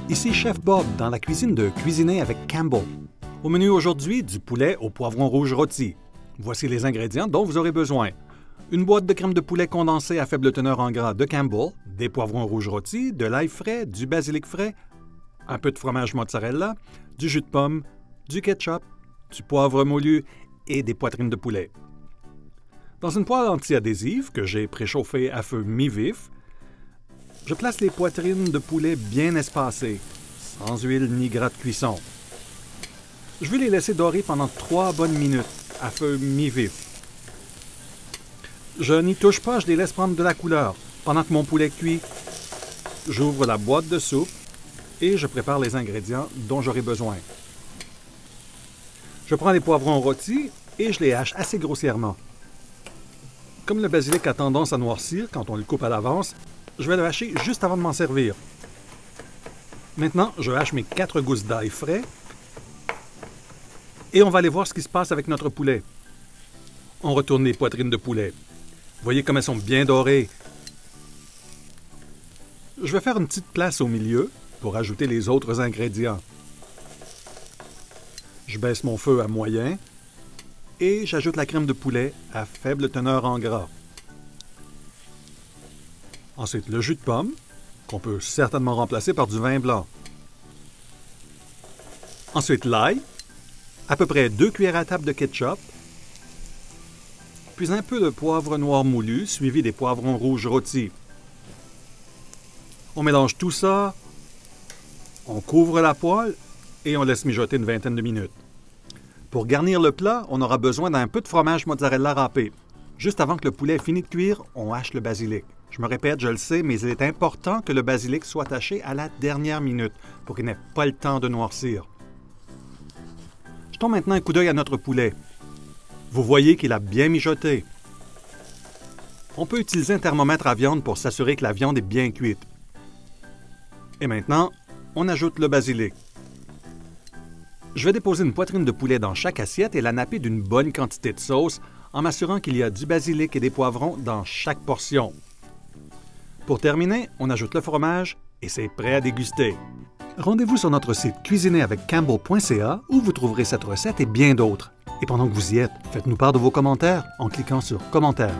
Ici Chef Bob dans la cuisine de Cuisiner avec Campbell. Au menu aujourd'hui, du poulet au poivron rouge rôti. Voici les ingrédients dont vous aurez besoin. Une boîte de crème de poulet condensée à faible teneur en gras de Campbell, des poivrons rouges rôtis, de l'ail frais, du basilic frais, un peu de fromage mozzarella, du jus de pomme, du ketchup, du poivre moulu et des poitrines de poulet. Dans une poêle anti-adhésive que j'ai préchauffée à feu mi-vif, je place les poitrines de poulet bien espacées, sans huile ni gras de cuisson. Je vais les laisser dorer pendant 3 bonnes minutes, à feu mi-vif. Je n'y touche pas, je les laisse prendre de la couleur. Pendant que mon poulet cuit, j'ouvre la boîte de soupe et je prépare les ingrédients dont j'aurai besoin. Je prends les poivrons rôtis et je les hache assez grossièrement. Comme le basilic a tendance à noircir quand on le coupe à l'avance, je vais le hacher juste avant de m'en servir. Maintenant, je hache mes 4 gousses d'ail frais et on va aller voir ce qui se passe avec notre poulet. On retourne les poitrines de poulet. Voyez comme elles sont bien dorées. Je vais faire une petite place au milieu pour ajouter les autres ingrédients. Je baisse mon feu à moyen et j'ajoute la crème de poulet à faible teneur en gras. Ensuite, le jus de pomme, qu'on peut certainement remplacer par du vin blanc. Ensuite, l'ail, à peu près 2 cuillères à table de ketchup, puis un peu de poivre noir moulu, suivi des poivrons rouges rôtis. On mélange tout ça, on couvre la poêle et on laisse mijoter une vingtaine de minutes. Pour garnir le plat, on aura besoin d'un peu de fromage mozzarella râpé. Juste avant que le poulet ait fini de cuire, on hache le basilic. Je me répète, je le sais, mais il est important que le basilic soit haché à la dernière minute pour qu'il n'ait pas le temps de noircir. Jetons maintenant un coup d'œil à notre poulet. Vous voyez qu'il a bien mijoté. On peut utiliser un thermomètre à viande pour s'assurer que la viande est bien cuite. Et maintenant, on ajoute le basilic. Je vais déposer une poitrine de poulet dans chaque assiette et la napper d'une bonne quantité de sauce en m'assurant qu'il y a du basilic et des poivrons dans chaque portion. Pour terminer, on ajoute le fromage et c'est prêt à déguster. Rendez-vous sur notre site cuisineraveccampbell.ca où vous trouverez cette recette et bien d'autres. Et pendant que vous y êtes, faites-nous part de vos commentaires en cliquant sur « Commentaires ».